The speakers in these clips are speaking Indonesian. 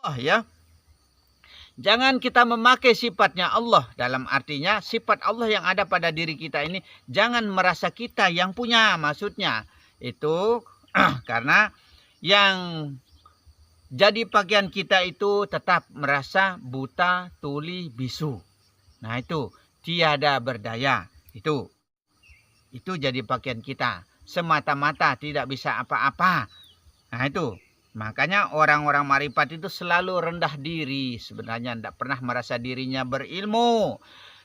Allah ya. Jangan kita memakai sifatnya Allah. Dalam artinya sifat Allah yang ada pada diri kita ini. Jangan merasa kita yang punya, maksudnya. Itu karena yang jadi pakaian kita itu tetap merasa buta, tuli, bisu. Nah itu. Tiada berdaya. Itu jadi pakaian kita. Semata-mata tidak bisa apa-apa. Nah itu. Makanya orang-orang marifat itu selalu rendah diri. Sebenarnya tidak pernah merasa dirinya berilmu.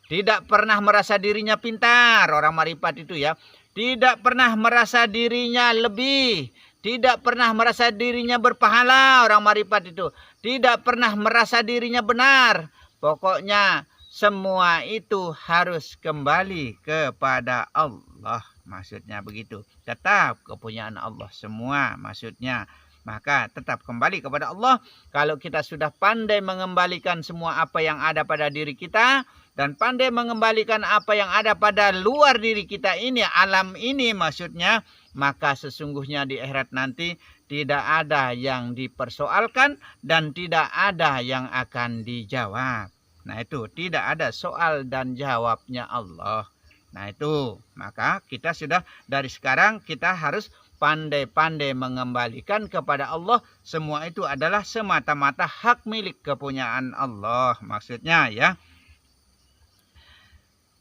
Tidak pernah merasa dirinya pintar. Orang marifat itu ya. Tidak pernah merasa dirinya lebih. Tidak pernah merasa dirinya berpahala. Orang marifat itu. Tidak pernah merasa dirinya benar. Pokoknya semua itu harus kembali kepada Allah. Maksudnya begitu. Tetap kepunyaan Allah semua maksudnya. Maka tetap kembali kepada Allah. Kalau kita sudah pandai mengembalikan semua apa yang ada pada diri kita. Dan pandai mengembalikan apa yang ada pada luar diri kita ini. Alam ini maksudnya. Maka sesungguhnya di akhirat nanti tidak ada yang dipersoalkan. Dan tidak ada yang akan dijawab. Nah itu tidak ada soal dan jawabnya Allah. Nah itu maka kita sudah dari sekarang kita harus pandai-pandai mengembalikan kepada Allah. Semua itu adalah semata-mata hak milik kepunyaan Allah. Maksudnya ya.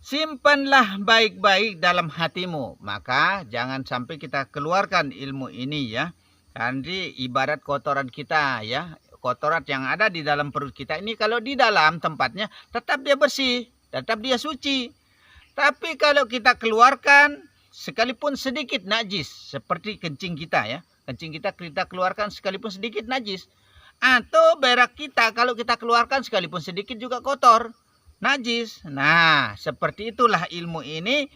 Simpanlah baik-baik dalam hatimu. Maka jangan sampai kita keluarkan ilmu ini ya. Nanti ibarat kotoran kita ya. Kotoran yang ada di dalam perut kita ini. Kalau di dalam tempatnya tetap dia bersih. Tetap dia suci. Tapi kalau kita keluarkan sekalipun sedikit najis. Seperti kencing kita ya. Kencing kita keluarkan sekalipun sedikit najis. Atau berak kita kalau kita keluarkan sekalipun sedikit juga kotor. Najis. Nah seperti itulah ilmu ini.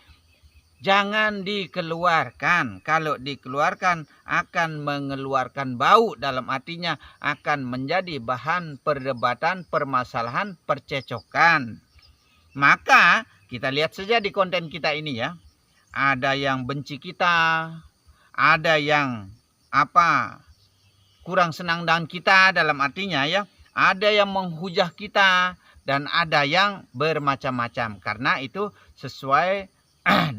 Jangan dikeluarkan. Kalau dikeluarkan akan mengeluarkan bau. Dalam artinya akan menjadi bahan perdebatan, permasalahan, percecokan. Maka kita lihat saja di konten kita ini ya. Ada yang benci kita. Ada yang kurang senang dengan kita dalam artinya ya. Ada yang menghujah kita. Dan ada yang bermacam-macam. Karena itu sesuai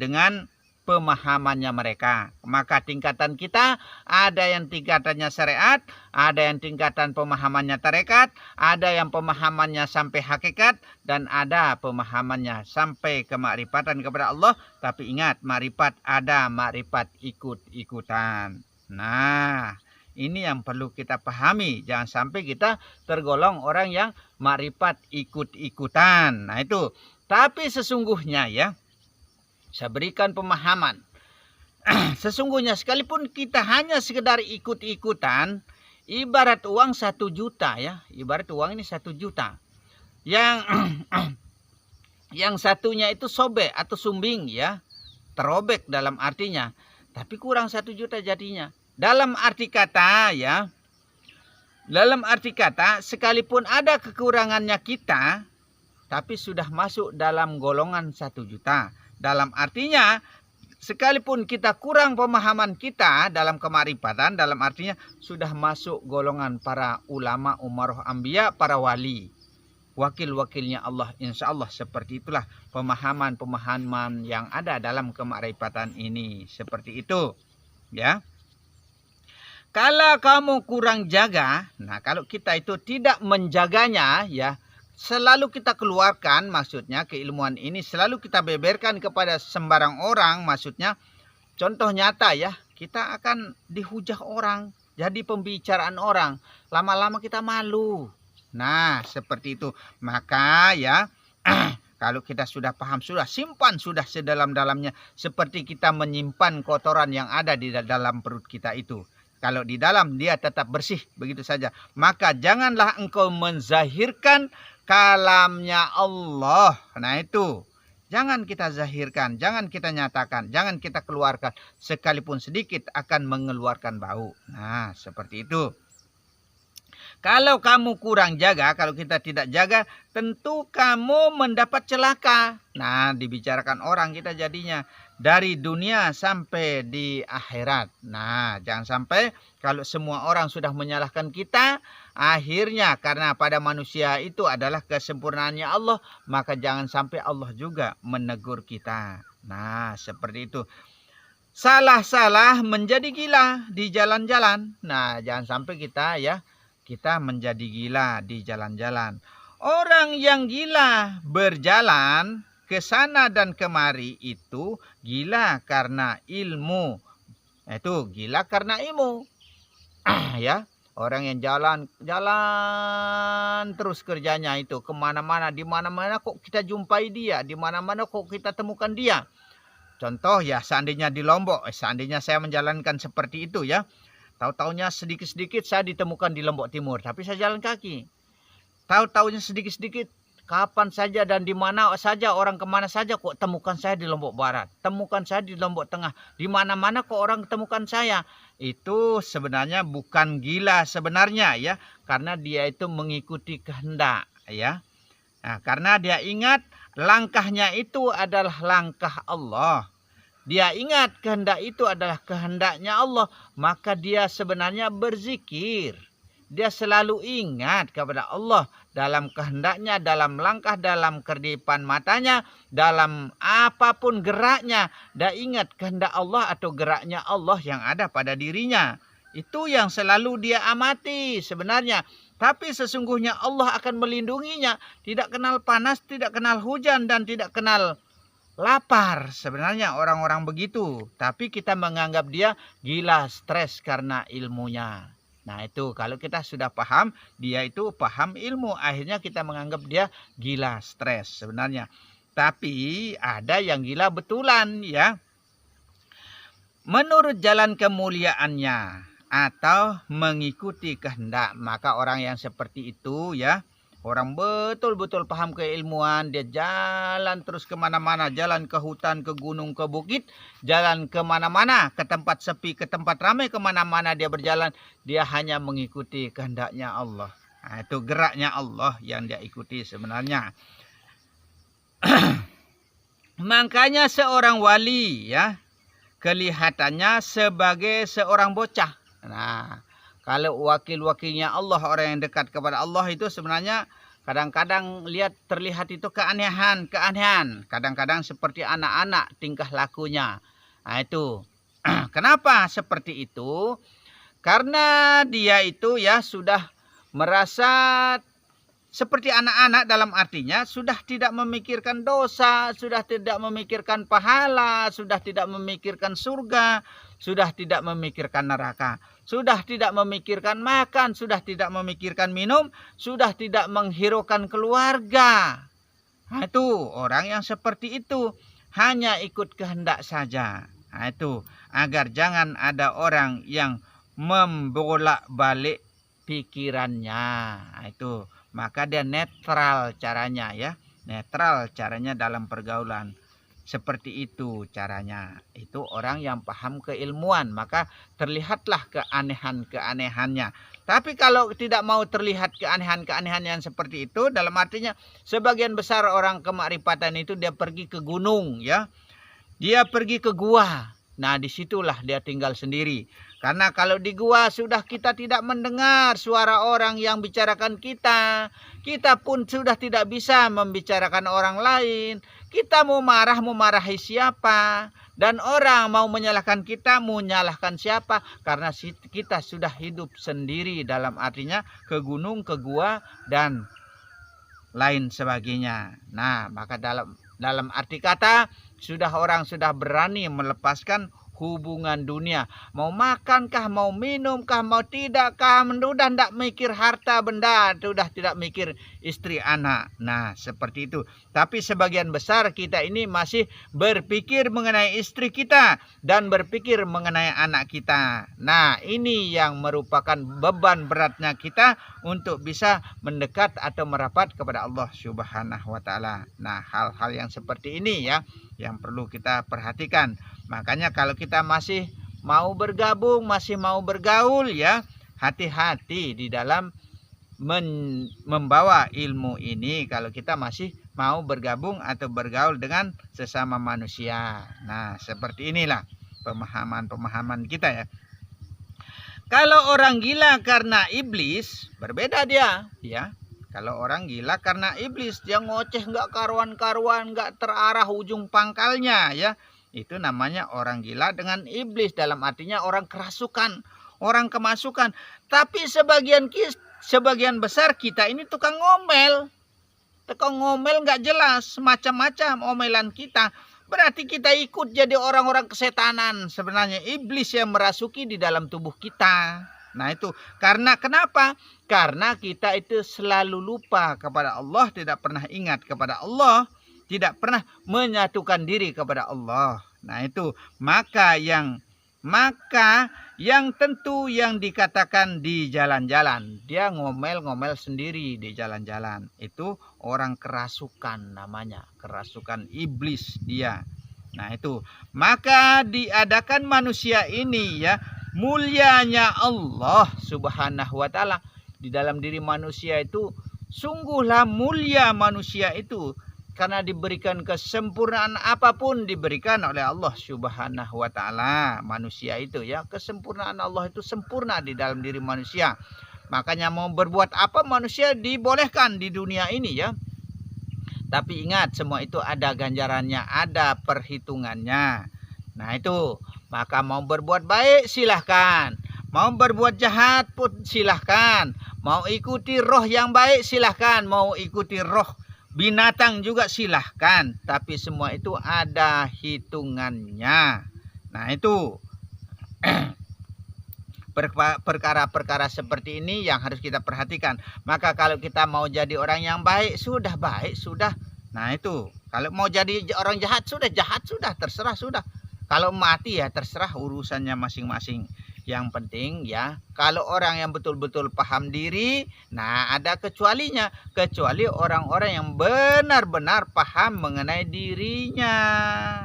dengan pemahamannya mereka. Maka tingkatan kita ada yang tingkatannya syariat, ada yang tingkatan pemahamannya tarekat, ada yang pemahamannya sampai hakikat, dan ada pemahamannya sampai kemakrifatan kepada Allah. Tapi ingat, makrifat ada, makrifat ikut-ikutan. Nah, ini yang perlu kita pahami. Jangan sampai kita tergolong orang yang makrifat ikut-ikutan. Nah itu. Tapi sesungguhnya ya. Saya berikan pemahaman. Sesungguhnya sekalipun kita hanya sekedar ikut-ikutan. Ibarat uang 1 juta ya. Ibarat uang ini 1 juta. Yang satunya itu sobek atau sumbing ya. Terobek dalam artinya. Tapi kurang 1 juta jadinya. Dalam arti kata ya. Dalam arti kata sekalipun ada kekurangannya kita. Tapi sudah masuk dalam golongan 1 juta. Dalam artinya sekalipun kita kurang pemahaman kita dalam kemarifatan, dalam artinya sudah masuk golongan para ulama, umaroh anbiya, para wali. Wakil-wakilnya Allah, insya Allah seperti itulah pemahaman-pemahaman yang ada dalam kemarifatan ini. Seperti itu ya. Kalau kamu kurang jaga, nah kalau kita itu tidak menjaganya ya, selalu kita keluarkan maksudnya keilmuan ini. Selalu kita beberkan kepada sembarang orang maksudnya. Contoh nyata ya. Kita akan dihujah orang. Jadi pembicaraan orang. Lama-lama kita malu. Nah seperti itu. Maka ya. Kalau kita sudah paham. Sudah simpan. Sudah sedalam-dalamnya. Seperti kita menyimpan kotoran yang ada di dalam perut kita itu. Kalau di dalam dia tetap bersih. Begitu saja. Maka janganlah engkau menzahirkan kalamnya Allah. Nah itu. Jangan kita zahirkan. Jangan kita nyatakan. Jangan kita keluarkan. Sekalipun sedikit akan mengeluarkan bau. Nah seperti itu. Kalau kamu kurang jaga. Kalau kita tidak jaga. Tentu kamu mendapat celaka. Nah dibicarakan orang kita jadinya. Dari dunia sampai di akhirat. Nah jangan sampai. Kalau semua orang sudah menyalahkan kita. akhirnya karena pada manusia itu adalah kesempurnaannya Allah, maka jangan sampai Allah juga menegur kita. Nah, seperti itu. Salah-salah menjadi gila di jalan-jalan. Nah, jangan sampai kita menjadi gila di jalan-jalan. Orang yang gila berjalan ke sana dan kemari itu gila karena ilmu. Itu gila karena ilmu. Ya, orang yang jalan terus kerjanya itu kemana-mana, di mana-mana kok kita jumpai dia, di mana-mana kok kita temukan dia. Contoh ya, seandainya di Lombok, seandainya saya menjalankan seperti itu ya, tahu-taunya sedikit-sedikit saya ditemukan di Lombok Timur, tapi saya jalan kaki. Tahu-taunya sedikit-sedikit, kapan saja dan di mana saja, orang kemana saja kok temukan saya di Lombok Barat, temukan saya di Lombok Tengah, di mana-mana kok orang temukan saya. Itu sebenarnya bukan gila sebenarnya ya, karena dia itu mengikuti kehendak ya. Nah, karena dia ingat langkahnya itu adalah langkah Allah. Dia ingat kehendak itu adalah kehendaknya Allah. Maka dia sebenarnya berzikir. Dia selalu ingat kepada Allah dalam kehendaknya, dalam langkah, dalam kedipan matanya, dalam apapun geraknya. Dia ingat kehendak Allah atau geraknya Allah yang ada pada dirinya. Itu yang selalu dia amati sebenarnya. Tapi sesungguhnya Allah akan melindunginya. Tidak kenal panas, tidak kenal hujan, dan tidak kenal lapar. Sebenarnya orang-orang begitu. Tapi kita menganggap dia gila stres karena ilmunya. Nah itu kalau kita sudah paham, dia itu paham ilmu. Akhirnya kita menganggap dia gila stres sebenarnya. Tapi ada yang gila betulan ya. Menurut jalan kemuliaannya atau mengikuti kehendak, maka orang yang seperti itu ya, orang betul-betul paham keilmuan, dia jalan terus kemana-mana, jalan ke hutan, ke gunung, ke bukit, jalan kemana-mana, ke tempat sepi, ke tempat ramai, kemana-mana dia berjalan, dia hanya mengikuti kehendaknya Allah. Nah, itu geraknya Allah yang dia ikuti sebenarnya. Makanya seorang wali ya, kelihatannya sebagai seorang bocah. Nah, kalau wakil-wakilnya Allah, orang yang dekat kepada Allah itu sebenarnya kadang-kadang terlihat itu keanehan. Kadang-kadang seperti anak-anak tingkah lakunya. Nah itu. Kenapa seperti itu? Karena dia itu ya sudah merasa seperti anak-anak, dalam artinya sudah tidak memikirkan dosa, sudah tidak memikirkan pahala, sudah tidak memikirkan surga, sudah tidak memikirkan neraka, sudah tidak memikirkan makan, sudah tidak memikirkan minum, sudah tidak menghiraukan keluarga. Nah, itu orang yang seperti itu hanya ikut kehendak saja. Nah, itu agar jangan ada orang yang membolak-balik pikirannya. Nah, itu maka dia netral caranya ya, netral caranya dalam pergaulan. Seperti itu caranya. Itu orang yang paham keilmuan, maka terlihatlah keanehan-keanehannya. Tapi kalau tidak mau terlihat keanehan-keanehan yang seperti itu, dalam artinya sebagian besar orang kemakrifatan itu dia pergi ke gunung ya. Dia pergi ke gua. Nah, disitulah dia tinggal sendiri. Karena kalau di gua sudah kita tidak mendengar suara orang yang bicarakan kita. Kita pun sudah tidak bisa membicarakan orang lain. Kita mau marah, mau marahi siapa? Dan orang mau menyalahkan kita, mau menyalahkan siapa? Karena kita sudah hidup sendiri, dalam artinya ke gunung, ke gua, dan lain sebagainya. Nah, maka dalam arti kata, orang sudah berani melepaskan hubungan dunia. Mau makankah, mau minumkah, mau tidakkah, sudah tidak mikir harta benda, sudah tidak mikir istri anak. Nah, seperti itu. Tapi sebagian besar kita ini masih berpikir mengenai istri kita dan berpikir mengenai anak kita. Nah, ini yang merupakan beban beratnya kita untuk bisa mendekat atau merapat kepada Allah Subhanahu wa taala. Nah, hal-hal yang seperti ini ya yang perlu kita perhatikan. Makanya kalau kita masih mau bergabung, masih mau bergaul ya, hati-hati di dalam membawa ilmu ini kalau kita masih mau bergabung atau bergaul dengan sesama manusia. Nah, seperti inilah pemahaman-pemahaman kita ya. Kalau orang gila karena iblis, berbeda dia, ya. Kalau orang gila karena iblis, dia ngoceh nggak karuan-karuan, nggak terarah ujung pangkalnya, ya. Itu namanya orang gila dengan iblis, dalam artinya orang kerasukan, orang kemasukan. Tapi sebagian besar kita ini tukang ngomel. Tukang ngomel nggak jelas, macam-macam omelan kita. Berarti kita ikut jadi orang-orang kesetanan. Sebenarnya iblis yang merasuki di dalam tubuh kita. Nah itu karena kenapa? Karena kita itu selalu lupa kepada Allah, tidak pernah ingat kepada Allah, tidak pernah menyatukan diri kepada Allah. Nah itu maka yang tentu yang dikatakan di jalan-jalan, dia ngomel-ngomel sendiri di jalan-jalan, itu orang kerasukan namanya, kerasukan iblis dia. Nah itu maka diadakan manusia ini, ya, mulianya Allah Subhanahu wa taala di dalam diri manusia itu. Sungguhlah mulia manusia itu, karena diberikan kesempurnaan apapun diberikan oleh Allah Subhanahu wa taala. Manusia itu, ya, kesempurnaan Allah itu sempurna di dalam diri manusia. Makanya mau berbuat apa manusia dibolehkan di dunia ini, ya. Tapi ingat, semua itu ada ganjarannya, ada perhitungannya. Nah itu, maka mau berbuat baik silahkan, mau berbuat jahat pun silahkan, mau ikuti roh yang baik silahkan, mau ikuti roh binatang juga silahkan, tapi semua itu ada hitungannya. Nah itu perkara-perkara seperti ini yang harus kita perhatikan. Maka kalau kita mau jadi orang yang baik sudah. Nah itu kalau mau jadi orang jahat sudah, terserah sudah. Kalau mati ya terserah, urusannya masing-masing. Yang penting, ya, kalau orang yang betul-betul paham diri, nah ada kecualinya. Kecuali orang-orang yang benar-benar paham mengenai dirinya.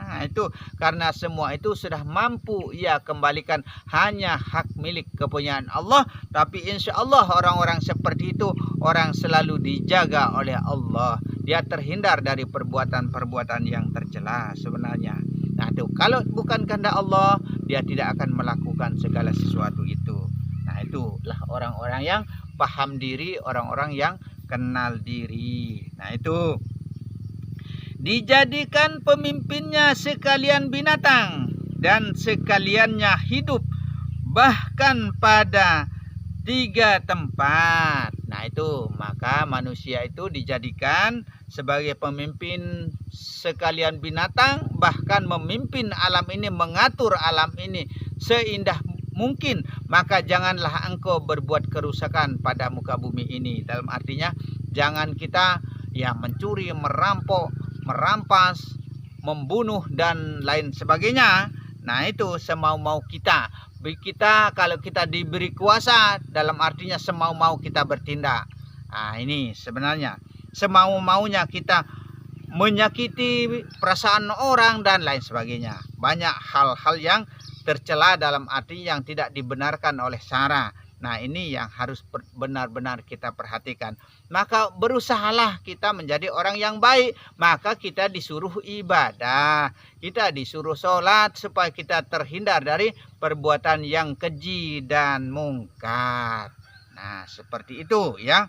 Nah, itu karena semua itu sudah mampu ia kembalikan, hanya hak milik kepunyaan Allah. Tapi insya Allah orang-orang seperti itu orang selalu dijaga oleh Allah. Dia terhindar dari perbuatan-perbuatan yang tercela sebenarnya. Nah itu kalau bukan kehendak Allah, dia tidak akan melakukan segala sesuatu itu. Nah itulah orang-orang yang paham diri, orang-orang yang kenal diri. Nah itu dijadikan pemimpinnya sekalian binatang dan sekaliannya hidup, bahkan pada 3 tempat. Nah itu maka manusia itu dijadikan sebagai pemimpin sekalian binatang, bahkan memimpin alam ini, mengatur alam ini seindah mungkin. Maka janganlah engkau berbuat kerusakan pada muka bumi ini. Dalam artinya jangan kita, ya, mencuri, merampok, merampas, membunuh dan lain sebagainya. Nah itu semau-mau kita. Kita kalau kita diberi kuasa, dalam artinya semau-mau kita bertindak. Nah ini sebenarnya semau-maunya kita menyakiti perasaan orang dan lain sebagainya. Banyak hal-hal yang tercela, dalam arti yang tidak dibenarkan oleh syara. Nah ini yang harus benar-benar kita perhatikan. Maka berusahalah kita menjadi orang yang baik. Maka kita disuruh ibadah, kita disuruh sholat, supaya kita terhindar dari perbuatan yang keji dan mungkar. Nah seperti itu, ya.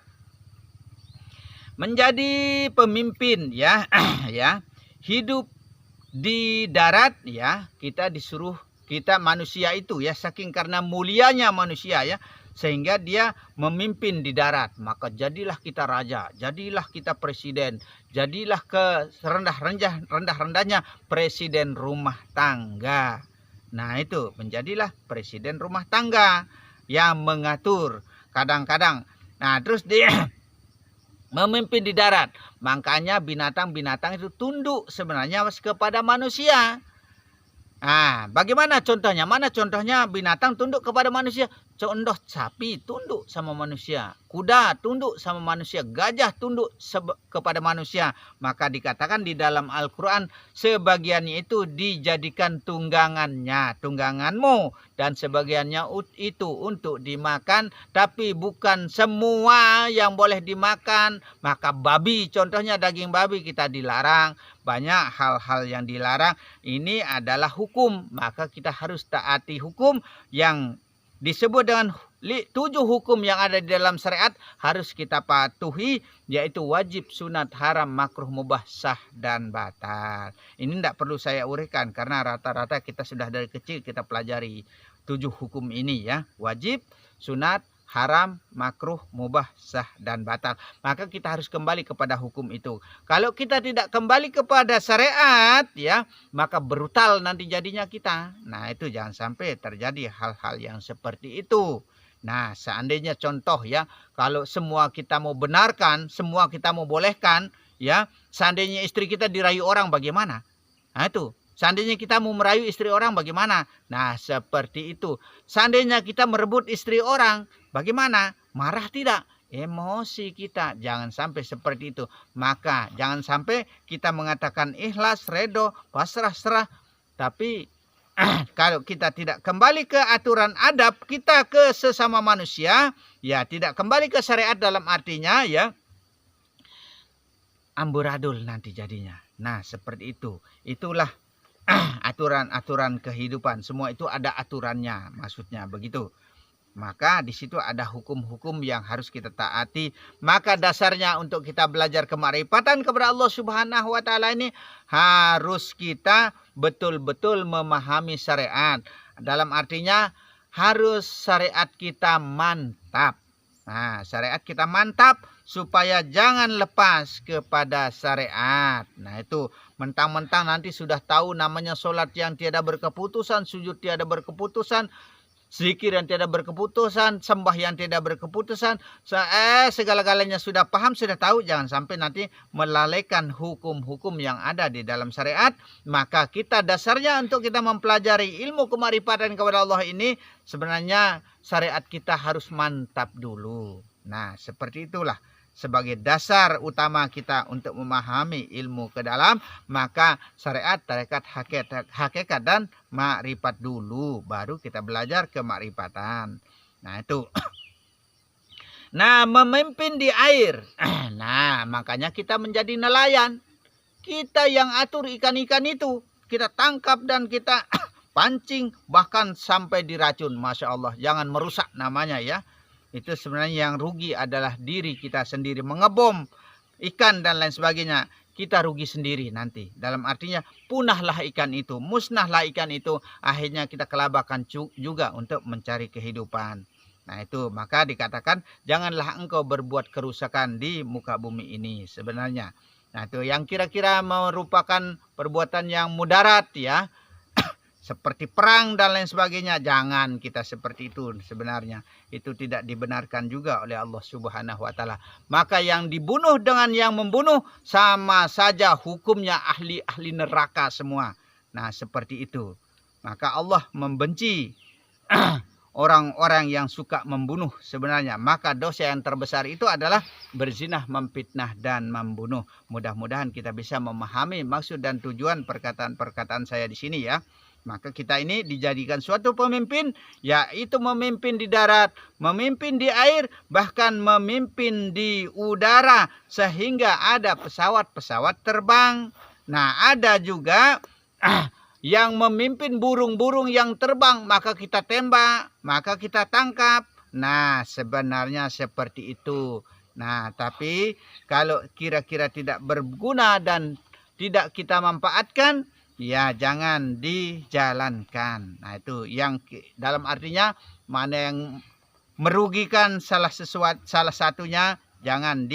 Menjadi pemimpin, ya, ya, hidup di darat, ya, kita disuruh, kita manusia itu, ya, saking karena mulianya manusia, ya, sehingga dia memimpin di darat. Maka jadilah kita raja, jadilah kita presiden, jadilah ke rendah-rendahnya presiden rumah tangga. Nah itu menjadilah presiden rumah tangga yang mengatur kadang-kadang. Nah terus dia memimpin di darat. Makanya binatang-binatang itu tunduk sebenarnya kepada manusia. Nah, bagaimana contohnya? Mana contohnya binatang tunduk kepada manusia? Contoh sapi tunduk sama manusia, kuda tunduk sama manusia, gajah tunduk kepada manusia. Maka dikatakan di dalam Al-Quran, sebagiannya itu dijadikan tunggangannya, tungganganmu, dan sebagiannya itu untuk dimakan, tapi bukan semua yang boleh dimakan. Maka babi, contohnya daging babi kita dilarang. Banyak hal-hal yang dilarang. Ini adalah hukum, maka kita harus taati hukum yang disebut dengan 7 hukum yang ada di dalam syariat harus kita patuhi, yaitu wajib, sunat, haram, makruh, mubah, sah, dan batal. Ini tidak perlu saya uraikan karena rata-rata kita sudah dari kecil kita pelajari 7 hukum ini ya. Wajib, sunat, haram, makruh, mubah, sah, dan batal. Maka kita harus kembali kepada hukum itu. Kalau kita tidak kembali kepada syariat ya, maka brutal nanti jadinya kita. Nah, itu jangan sampai terjadi hal-hal yang seperti itu. Nah, seandainya contoh ya, kalau semua kita mau benarkan, semua kita mau bolehkan ya, seandainya istri kita dirayu orang bagaimana? Nah, itu. Seandainya kita mau merayu istri orang bagaimana? Nah, seperti itu. Seandainya kita merebut istri orang, bagaimana? Marah tidak? Emosi kita. Jangan sampai seperti itu. Maka jangan sampai kita mengatakan ikhlas, redo, pasrah, serah. Tapi kalau kita tidak kembali ke aturan adab kita ke sesama manusia, ya tidak kembali ke syariat dalam artinya ya, amburadul nanti jadinya. Nah, seperti itu. Itulah aturan-aturan kehidupan, semua itu ada aturannya, maksudnya begitu. Maka di situ ada hukum-hukum yang harus kita taati. Maka dasarnya untuk kita belajar kemarifatan kepada Allah Subhanahu wa taala ini harus kita betul-betul memahami syariat. Dalam artinya harus syariat kita mantap. Nah, syariat kita mantap supaya jangan lepas kepada syariat. Nah, itu mentang-mentang nanti sudah tahu namanya sholat yang tiada berkeputusan, sujud tiada berkeputusan, zikir yang tiada berkeputusan, sembah yang tiada berkeputusan, segala-galanya sudah paham, sudah tahu. Jangan sampai nanti melalaikan hukum-hukum yang ada di dalam syariat. Maka kita dasarnya untuk kita mempelajari ilmu kemarifatan kepada Allah ini, sebenarnya syariat kita harus mantap dulu. Nah, seperti itulah. Sebagai dasar utama kita untuk memahami ilmu ke dalam, maka syariat, tarekat, hakikat, dan makrifat dulu. Baru kita belajar kemarifatan. Nah, itu. Nah, memimpin di air. Nah, makanya kita menjadi nelayan. Kita yang atur ikan-ikan itu. Kita tangkap dan kita pancing, bahkan sampai diracun. Masya Allah, jangan merusak namanya ya. Itu sebenarnya yang rugi adalah diri kita sendiri. Mengebom ikan dan lain sebagainya. Kita rugi sendiri nanti. Dalam artinya punahlah ikan itu. Musnahlah ikan itu. Akhirnya kita kelabakan juga untuk mencari kehidupan. Nah, itu maka dikatakan janganlah engkau berbuat kerusakan di muka bumi ini sebenarnya. Nah, itu yang kira-kira merupakan perbuatan yang mudarat ya. Seperti perang dan lain sebagainya. Jangan kita seperti itu sebenarnya. Itu tidak dibenarkan juga oleh Allah Subhanahu wa taala. Maka yang dibunuh dengan yang membunuh sama saja hukumnya ahli-ahli neraka semua. Nah, seperti itu. Maka Allah membenci orang-orang yang suka membunuh sebenarnya. Maka dosa yang terbesar itu adalah berzinah, memfitnah, dan membunuh. Mudah-mudahan kita bisa memahami maksud dan tujuan perkataan-perkataan saya di sini ya. Maka kita ini dijadikan suatu pemimpin, yaitu memimpin di darat, memimpin di air, bahkan memimpin di udara. Sehingga ada pesawat-pesawat terbang. Nah, ada juga yang memimpin burung-burung yang terbang. Maka kita tembak, maka kita tangkap. Nah, sebenarnya seperti itu. Nah, tapi kalau kira-kira tidak berguna dan tidak kita manfaatkan, ya jangan dijalankan. Nah, itu yang dalam artinya mana yang merugikan salah satunya jangan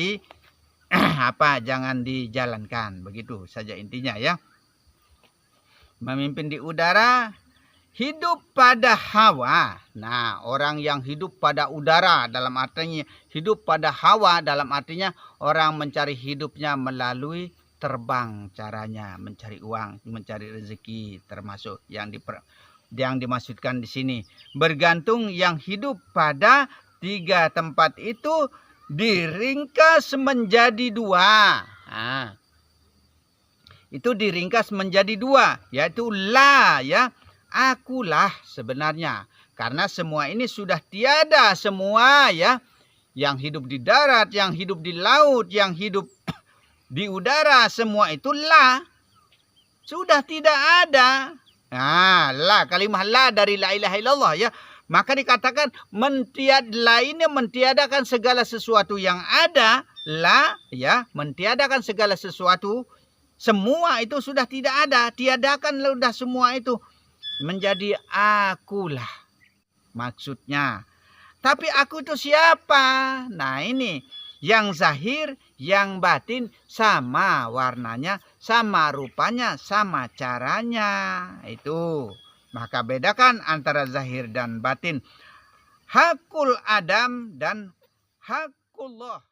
jangan dijalankan. Begitu saja intinya ya. Memimpin di udara, hidup pada hawa. Nah, orang yang hidup pada udara dalam artinya hidup pada hawa dalam artinya orang mencari hidupnya melalui terbang, caranya mencari uang, mencari rezeki, termasuk yang dimaksudkan di sini. Bergantung yang hidup pada 3 tempat itu diringkas menjadi 2. Nah, itu diringkas menjadi 2, yaitu la ya, akulah sebenarnya. Karena semua ini sudah tiada semua ya. Yang hidup di darat, yang hidup di laut, yang hidup di udara, semua itu la. Sudah tidak ada. Nah, la, kalimah la dari la ilaha illallah ya. Maka dikatakan lainnya mentiadakan segala sesuatu yang ada lah, ya, mentiadakan segala sesuatu, semua itu sudah tidak ada, tiadakan sudah semua itu menjadi akulah maksudnya. Tapi aku itu siapa? Nah ini yang zahir, yang batin sama warnanya, sama rupanya, sama caranya. Itu. Maka bedakan antara zahir dan batin. Hakul Adam dan hakullah.